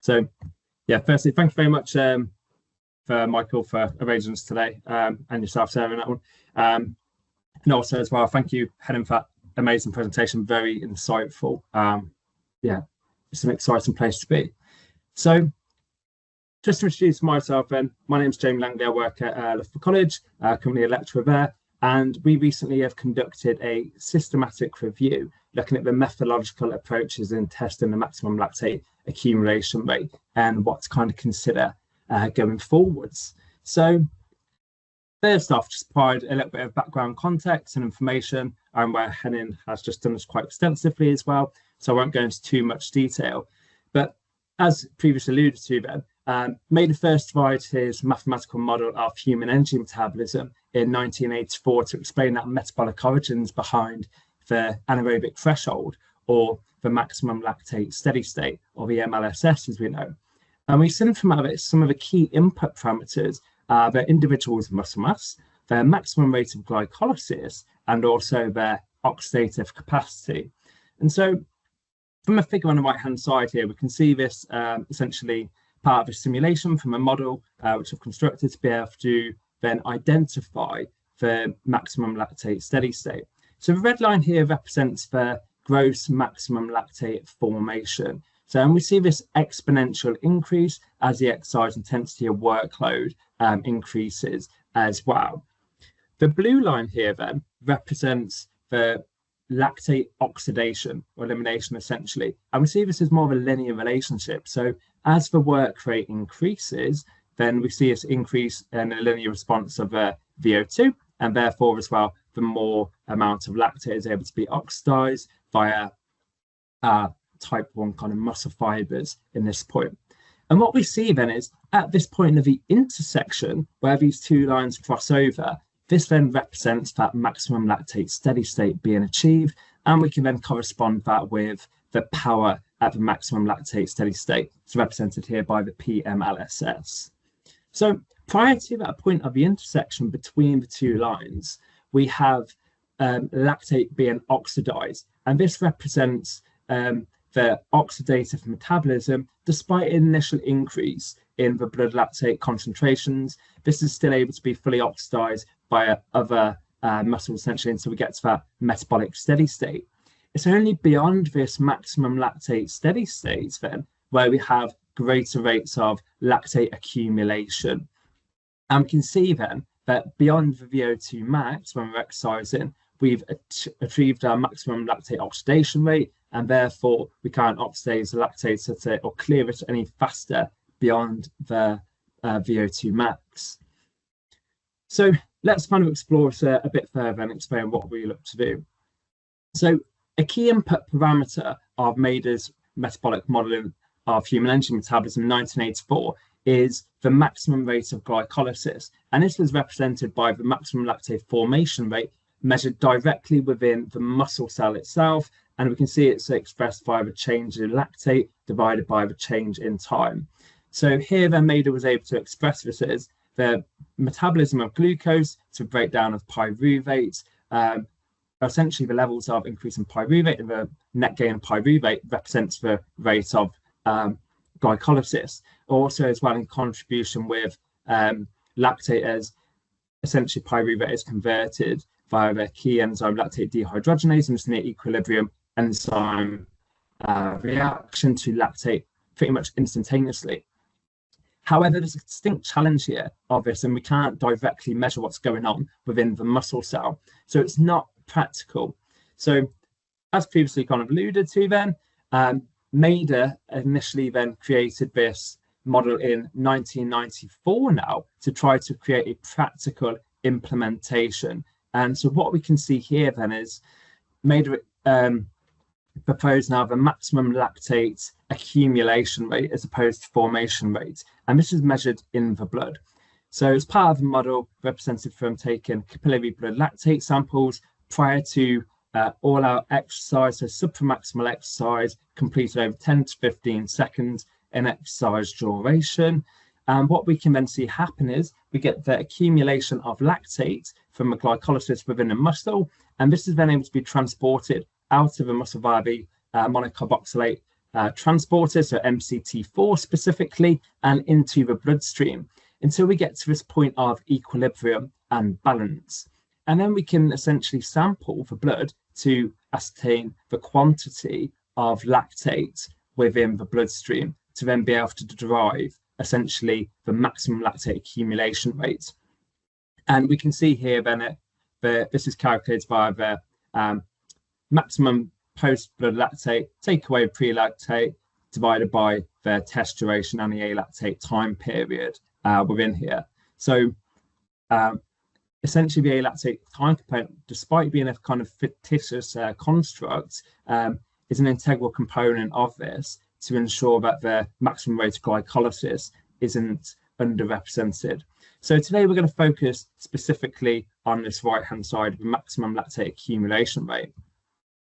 So yeah, firstly, thank you very much for Michael for arranging this today, and yourself, Sarah, in that one. And also as well, thank you, Helen, for that amazing presentation. Very insightful. Yeah, it's an exciting place to be. So just to introduce myself then, my name is James Langley. I work at Loughborough College, currently a lecturer there, and we recently have conducted a systematic review looking at the methodological approaches in testing the maximum lactate accumulation rate and what to kind of consider going forwards. So first off, just provide a little bit of background context and information, where Henning has just done this quite extensively as well, so I won't go into too much detail. But as previously alluded to, Ben, Mader first provided his mathematical model of human energy metabolism in 1984 to explain that metabolic origins behind the anaerobic threshold, or the maximum lactate steady state, or the MLSS as we know. And we've seen from out of it some of the key input parameters, the individual's muscle mass, their maximum rate of glycolysis, and also their oxidative capacity. And so from a figure on the right-hand side here, we can see this essentially part of a simulation from a model which I've constructed to be able to then identify the maximum lactate steady state. So the red line here represents the gross maximum lactate formation. So and we see this exponential increase as the exercise intensity of workload increases as well. The blue line here then represents the lactate oxidation or elimination essentially. And we see this as more of a linear relationship. So as the work rate increases, then we see this increase in a linear response of VO2, and therefore as well, the more amount of lactate is able to be oxidized via type 1 kind of muscle fibers in this point. And what we see then is at this point of the intersection where these two lines cross over, this then represents that maximum lactate steady state being achieved, and we can then correspond that with the power at the maximum lactate steady state. It's represented here by the PMLSS. So prior to that point of the intersection between the two lines, we have lactate being oxidized, and this represents the oxidative metabolism. Despite an initial increase in the blood lactate concentrations, this is still able to be fully oxidized by other muscles essentially until we get to that metabolic steady state. It's only beyond this maximum lactate steady state then where we have greater rates of lactate accumulation. And we can see then that beyond the VO2 max, when we're exercising, we've achieved our maximum lactate oxidation rate, and therefore we can't oxidize the lactate or clear it any faster beyond the VO2 max. So let's kind of explore this a bit further and explain what we look to do. So a key input parameter of Mader's metabolic modeling of human energy metabolism in 1984 is the maximum rate of glycolysis. And this was represented by the maximum lactate formation rate measured directly within the muscle cell itself. And we can see it's expressed via the change in lactate divided by the change in time. So here then Mader was able to express this as the metabolism of glucose to breakdown of pyruvate, essentially the levels of increase in pyruvate, and the net gain of pyruvate represents the rate of glycolysis. Also as well in contribution with lactate, as essentially pyruvate is converted via the key enzyme lactate dehydrogenase and it's near equilibrium enzyme reaction to lactate pretty much instantaneously. However, there's a distinct challenge here of this, and we can't directly measure what's going on within the muscle cell. So it's not practical. So as previously kind of alluded to then, Mader initially then created this model in 1994 now to try to create a practical implementation. And so what we can see here then is Mader proposed now the maximum lactate accumulation rate as opposed to formation rate. And this is measured in the blood. So as part of the model represented from taking capillary blood lactate samples prior to all our exercise, so supramaximal exercise completed over 10 to 15 seconds in exercise duration. And what we can then see happen is we get the accumulation of lactate from the glycolysis within the muscle, and this is then able to be transported out of the muscle via the monocarboxylate transporters, so MCT4 specifically, and into the bloodstream until we get to this point of equilibrium and balance. And then we can essentially sample the blood to ascertain the quantity of lactate within the bloodstream to then be able to derive essentially the maximum lactate accumulation rate. And we can see here then this is calculated by the maximum post-blood lactate, take away pre-lactate, divided by the test duration and the alactate time period within here. So essentially the alactate time component, despite being a kind of fictitious construct, is an integral component of this to ensure that the maximum rate of glycolysis isn't underrepresented. So today we're going to focus specifically on this right-hand side, the maximum lactate accumulation rate.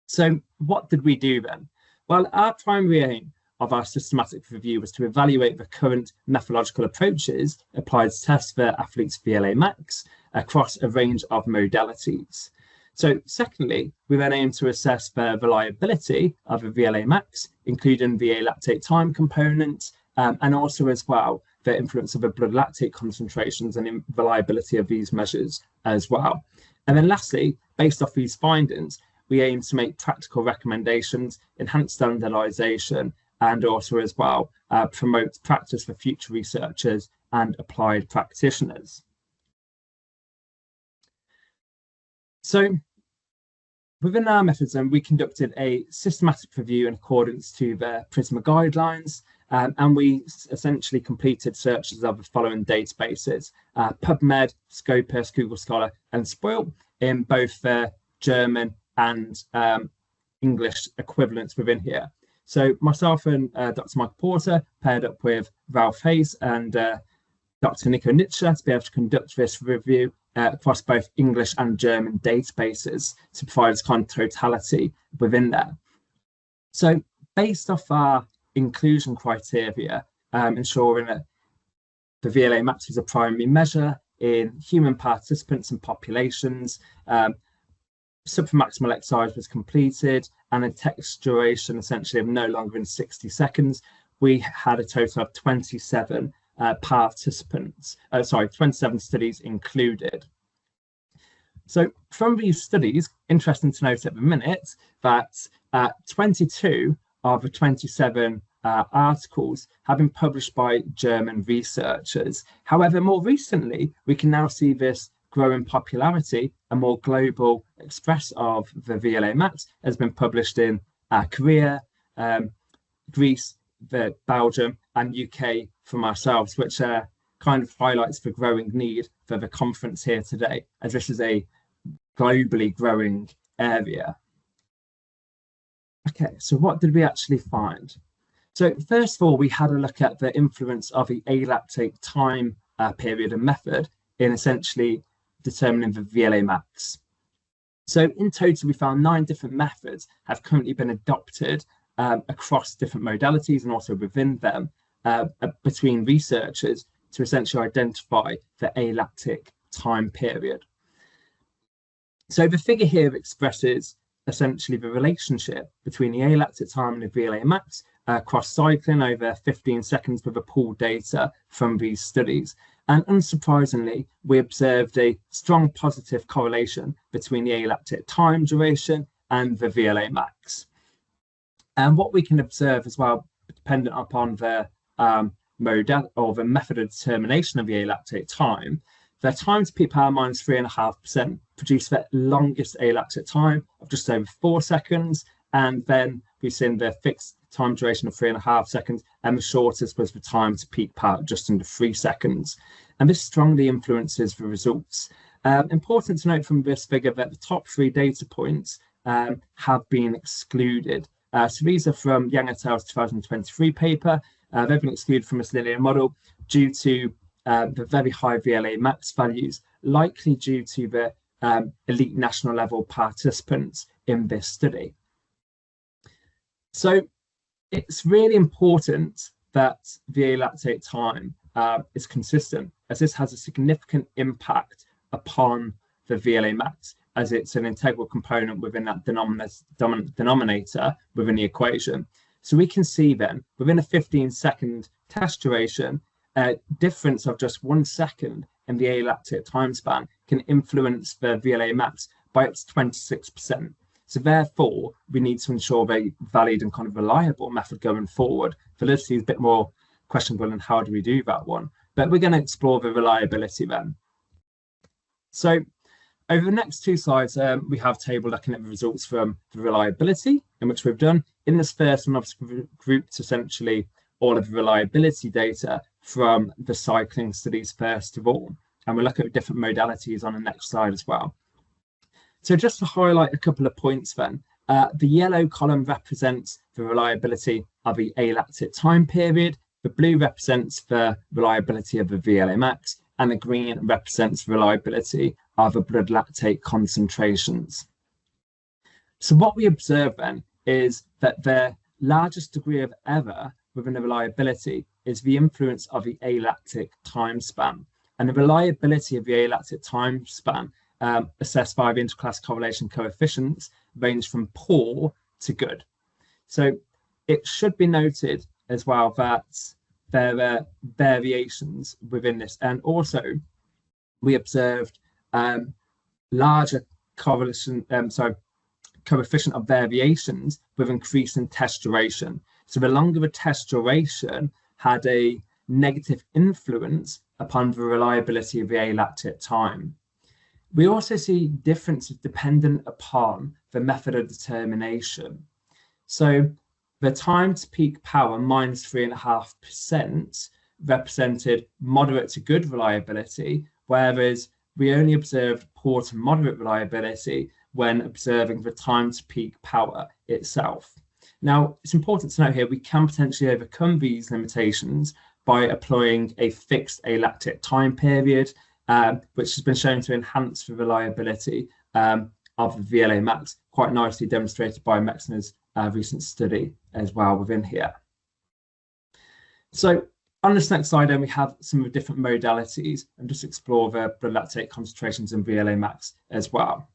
So what did we do then? Well, our primary aim of our systematic review was to evaluate the current methodological approaches applied to test the athlete's vLamax across a range of modalities. So secondly, we then aim to assess the reliability of a vLamax, including the alactate time component, and also as well the influence of the blood lactate concentrations and reliability of these measures as well. And then lastly, based off these findings, we aim to make practical recommendations, enhance standardization, and also as well promote practice for future researchers and applied practitioners. So within our methods, we conducted a systematic review in accordance to the PRISMA guidelines, and we essentially completed searches of the following databases: PubMed, Scopus, Google Scholar, and Spoil in both German and English equivalents within here. So myself and Dr. Michael Porter paired up with Ralph Hayes and Dr. Nico Nitscher to be able to conduct this review across both English and German databases to provide this kind of totality within there. So based off our inclusion criteria, ensuring that the vLamax was a primary measure in human participants and populations, supramaximal exercise was completed, and a test duration essentially of no longer than 60 seconds, we had a total of 27 participants, 27 studies included. So from these studies, interesting to note at the minute that 22 of the 27 articles have been published by German researchers. However, more recently, we can now see this growing popularity, a more global express of the vLamax has been published in Korea, Greece, Belgium, and UK from ourselves, which kind of highlights the growing need for the conference here today, as this is a globally growing area. Okay, so what did we actually find? So first of all, we had a look at the influence of the alactate time period and method in essentially determining the vLamax. So in total, we found 9 different methods have currently been adopted across different modalities and also within them between researchers to essentially identify the alactic time period. So the figure here expresses essentially the relationship between the alactic time and the vLamax across cycling over 15 seconds with the pooled data from these studies. And unsurprisingly, we observed a strong positive correlation between the alactic time duration and the vLamax. And what we can observe as well, dependent upon the modality or the method of determination of the alactate time, the time to peak power minus 3.5% produced the longest alactic time of just over 4 seconds. And then we've seen the fixed time duration of 3.5 seconds, and the shortest was the time to peak power just under 3 seconds. And this strongly influences the results. Important to note from this figure that the top 3 data points have been excluded. So these are from Yang et al.'s 2023 paper. They've been excluded from this linear model due to the very high vLamax values, likely due to the elite national level participants in this study. So it's really important that the alactate time is consistent, as this has a significant impact upon the vLamax, as it's an integral component within that denominator within the equation. So we can see then within a 15-second test duration, a difference of just 1 second in the alactic time span can influence the vLamax by up to 26%. So therefore, we need to ensure a very valid and kind of reliable method going forward. Validity is a bit more questionable, and how do we do that one? But we're going to explore the reliability then. So over the next 2 slides, we have a table looking at the results from the reliability, in which we've done. In this first one, I've grouped essentially all of the reliability data from the cycling studies first of all. And we'll look at different modalities on the next slide as well. So just to highlight a couple of points then, the yellow column represents the reliability of the alactic time period, the blue represents the reliability of the vLamax, and the green represents reliability of the blood lactate concentrations. So what we observe then is that the largest degree of error within the reliability is the influence of the alactic time span. And the reliability of the alactic time span assessed by the interclass correlation coefficients range from poor to good. So it should be noted as well that there are variations within this, and also we observed larger coefficient of variations with increasing test duration. So the longer the test duration had a negative influence upon the reliability of the alactic time. We also see differences dependent upon the method of determination. So the time to peak power minus 3.5% represented moderate to good reliability, whereas we only observed poor to moderate reliability when observing the time to peak power itself. Now, it's important to note here, we can potentially overcome these limitations by applying a fixed alactic time period, which has been shown to enhance the reliability of the vLamax, quite nicely demonstrated by Mexner's recent study as well within here. So on this next slide, then we have some of the different modalities and just explore the blood lactate concentrations in vLamax as well.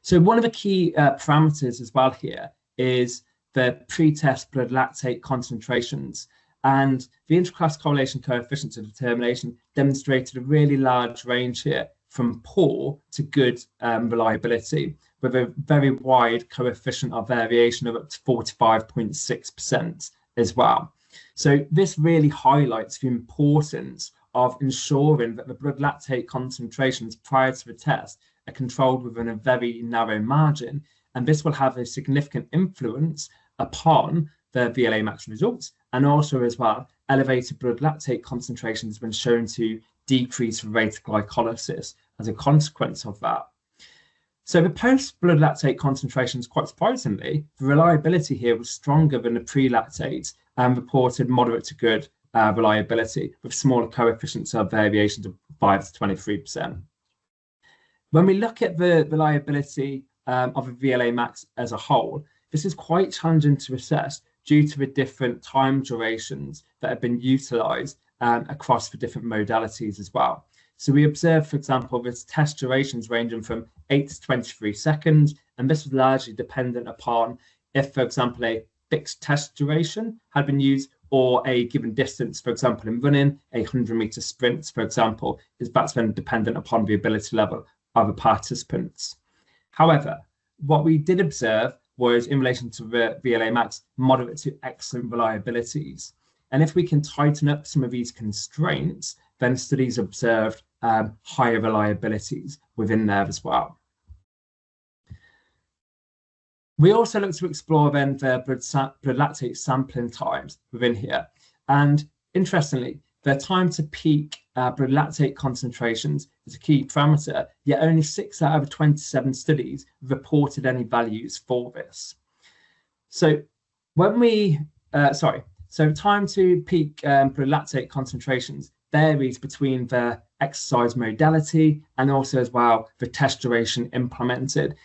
So one of the key parameters as well here is the pre-test blood lactate concentrations, and the interclass correlation coefficients of determination demonstrated a really large range here from poor to good reliability, with a very wide coefficient of variation of up to 45.6% as well. So this really highlights the importance of ensuring that the blood lactate concentrations prior to the test are controlled within a very narrow margin, and this will have a significant influence upon the vLamax results, and also as well, elevated blood lactate concentrations have been shown to decrease the rate of glycolysis as a consequence of that. So the post-blood lactate concentrations, quite surprisingly, the reliability here was stronger than the pre-lactate and reported moderate to good reliability, with smaller coefficients of variations of 5 to 23%. When we look at the reliability of the vLamax as a whole, this is quite challenging to assess due to the different time durations that have been utilised across the different modalities as well. So we observed, for example, this test durations ranging from 8 to 23 seconds, and this was largely dependent upon if, for example, a fixed test duration had been used, or a given distance, for example, in running, a 100-meter sprint, for example, that's then dependent upon the ability level of the participants. However, what we did observe was, in relation to the vLamax, moderate to excellent reliabilities. And if we can tighten up some of these constraints, then studies observed higher reliabilities within there as well. We also look to explore then the blood lactate sampling times within here. And interestingly, the time to peak blood lactate concentrations is a key parameter, yet only 6 out of 27 studies reported any values for this. So when we, so time to peak blood lactate concentrations varies between the exercise modality and also as well the test duration implemented.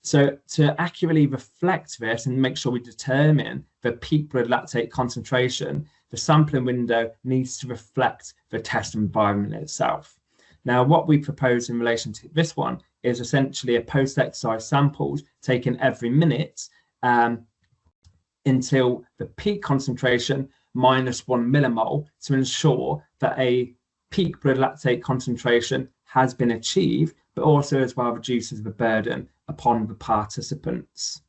So to accurately reflect this and make sure we determine the peak blood lactate concentration, the sampling window needs to reflect the test environment itself. Now, what we propose in relation to this one is essentially a post-exercise samples taken every minute until the peak concentration minus 1 millimole to ensure that a peak blood lactate concentration has been achieved, but also as well reduces the burden upon the participants.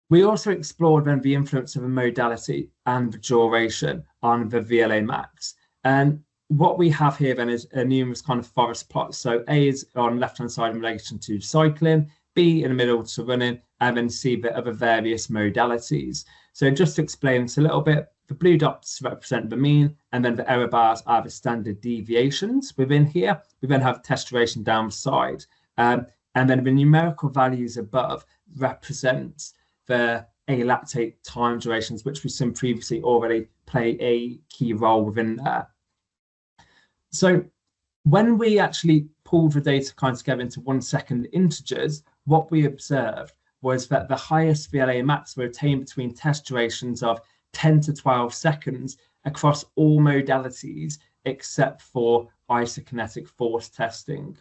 We also explored then the influence of a modality and the duration on the vLamax. And what we have here then is a numerous kind of forest plots. So A is on left-hand side in relation to cycling, B in the middle to running, and then C the other various modalities. So just to explain this a little bit, the blue dots represent the mean, and then the error bars are the standard deviations within here. We then have test duration down the side. And then the numerical values above represent the alactate time durations, which we've seen previously already play a key role within there. So when we actually pulled the data kind of together into 1 second integers, what we observed was that the highest vLamax were attained between test durations of 10 to 12 seconds across all modalities except for isokinetic force testing.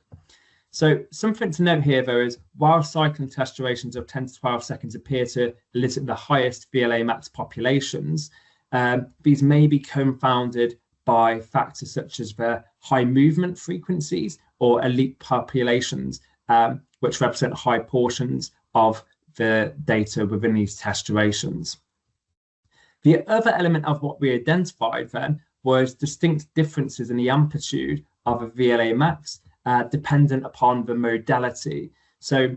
So something to note here, though, is while cycling test durations of 10 to 12 seconds appear to elicit the highest vLamax populations, these may be confounded by factors such as the high movement frequencies or elite populations, which represent high portions of the data within these test durations. The other element of what we identified then was distinct differences in the amplitude of a vLamax dependent upon the modality. So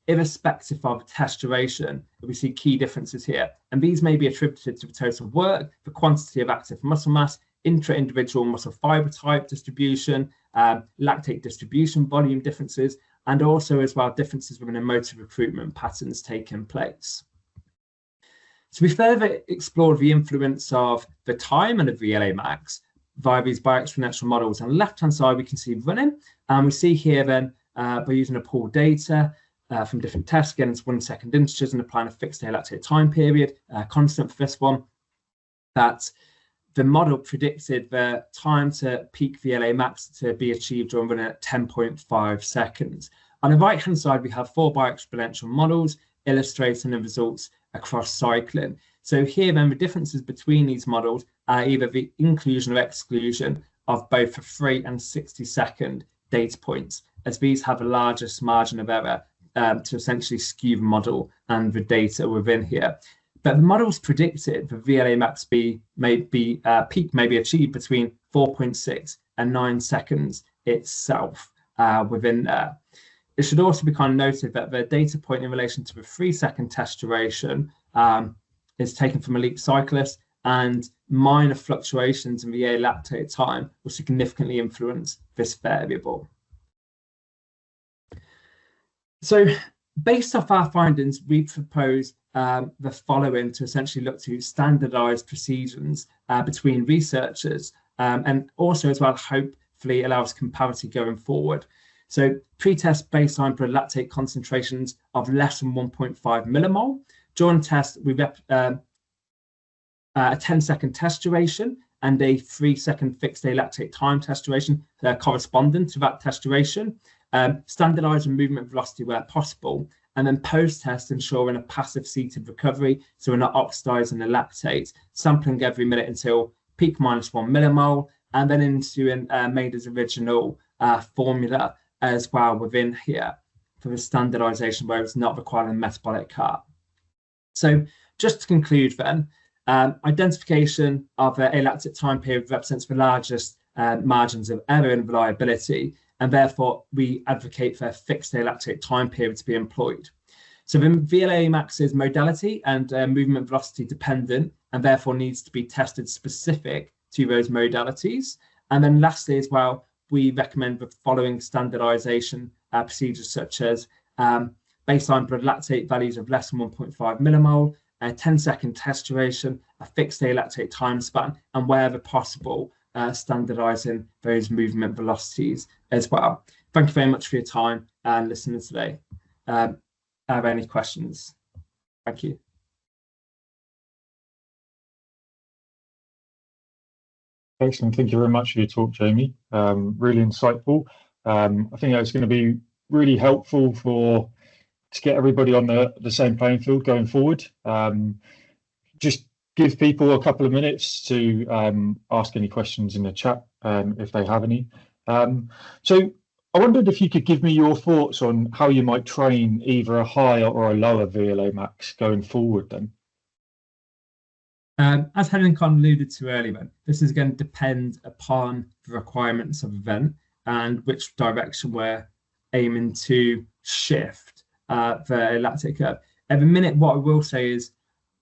irrespective of test duration, we see key differences here. And these may be attributed to the total work, the quantity of active muscle mass, intra-individual muscle fiber type distribution, lactate distribution volume differences, and also as well differences within motor recruitment patterns taking place. So we further explored the influence of the time and the vLamax via these bioexponential models. On the left-hand side, we can see running, and we see here then by using a pooled data from different tests against 1 second integers and applying a fixed alactate time period, constant for this one, that the model predicted the time to peak vLamax to be achieved during running at 10.5 seconds. On the right-hand side, we have 4 bioexponential models illustrating the results across cycling. So here then the differences between these models are either the inclusion or exclusion of both the 3 and 60-second data points, as these have the largest margin of error to essentially skew the model and the data within here. But the models predicted the vLamax peak may be achieved between 4.6 and 9 seconds itself within there. It should also be kind of noted that the data point in relation to the 3-second test duration is taken from elite cyclists, and minor fluctuations in the alactate time will significantly influence this variable. So based off our findings, we propose the following to essentially look to standardized procedures between researchers and also as well hopefully allows comparity going forward. So pre-test baseline blood lactate concentrations of less than 1.5 millimole. During test, we a 10-second test duration and a 3-second fixed alactate time test duration corresponding to that test duration. Standardizing movement velocity where possible, and then post-test ensuring a passive seated recovery, so we're not oxidizing the lactate, sampling every minute until peak minus 1 millimole, and then into Mader's original formula as well within here for the standardization where it's not requiring a metabolic cart. So just to conclude then, identification of a lactate time period represents the largest margins of error and reliability, and therefore we advocate for a fixed alactate time period to be employed. So the vLamax is modality and movement velocity dependent, and therefore needs to be tested specific to those modalities. And then lastly as well, we recommend the following standardization procedures such as baseline blood lactate values of less than 1.5 millimole, a 10-second test duration, a fixed alactate time span, and wherever possible, standardizing those movement velocities as well. Thank you very much for your time and listening today. Have any questions? Thank you. Excellent. Thank you very much for your talk, Jamie. Really insightful. I think that's going to be really helpful for to get everybody on the same playing field going forward. Just give people a couple of minutes to ask any questions in the chat if they have any. So I wondered if you could give me your thoughts on how you might train either a higher or a lower vLamax going forward then. As Helen kind of alluded to earlier, this is going to depend upon the requirements of the event and which direction we're aiming to shift the lactic curve. At the minute, what I will say is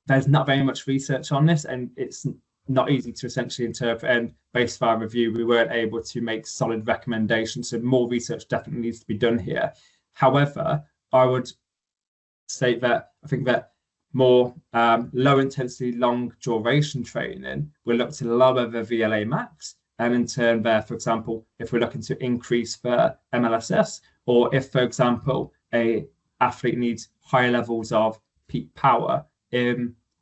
there's not very much research on this, and it's not easy to essentially interpret. And based on our review, we weren't able to make solid recommendations. So more research definitely needs to be done here. However, I would say that I think that more low intensity, long duration training will look to lower the vLamax, and in turn there, for example, if we're looking to increase the MLSS, or if, for example, a athlete needs higher levels of peak power, it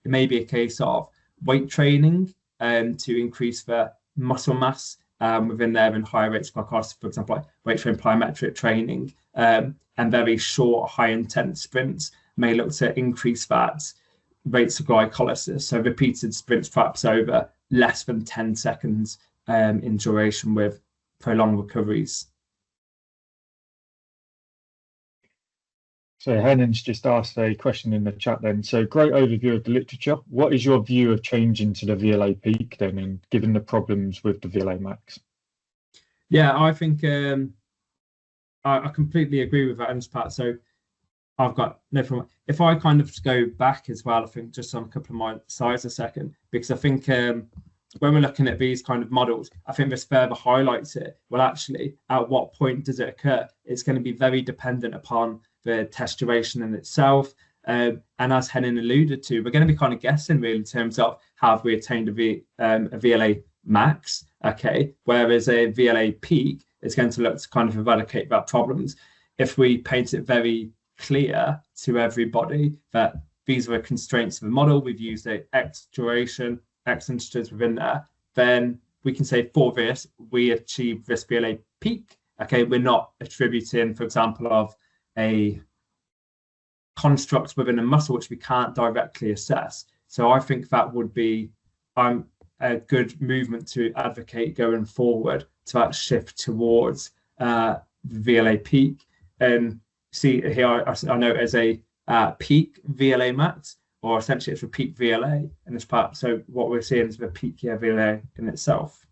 may be a case of weight training to increase the muscle mass within there and higher rates of glycolysis, for example, like weight training, plyometric training, and very short, high intense sprints may look to increase that rates of glycolysis. So repeated sprints perhaps over less than 10 seconds in duration with prolonged recoveries. So Henan's just asked a question in the chat then. So great overview of the literature. What is your view of changing to the VLA peak then, and given the problems with the vLamax? Yeah, I think I completely agree with that in this part. So I've got no problem. If I kind of go back as well, I think just on a couple of my slides a second, because I think when we're looking at these kind of models, I think this further highlights it. Well, actually, at what point does it occur? It's going to be very dependent upon the test duration in itself. And as Henan alluded to, we're going to be kind of guessing really in terms of how have we attained a VLA max, okay? Whereas a VLA peak is going to look to kind of eradicate that problems. If we paint it very clear to everybody that these are the constraints of the model, we've used a X duration, X integers within there, then we can say for this, we achieve this VLA peak. Okay, we're not attributing, for example, of a construct within a muscle which we can't directly assess. So I think that would be a good movement to advocate going forward to that shift towards the VLA peak. And see here, I know as a peak vLamax, or essentially it's a peak VLA in this part. So what we're seeing is the peak VLA in itself.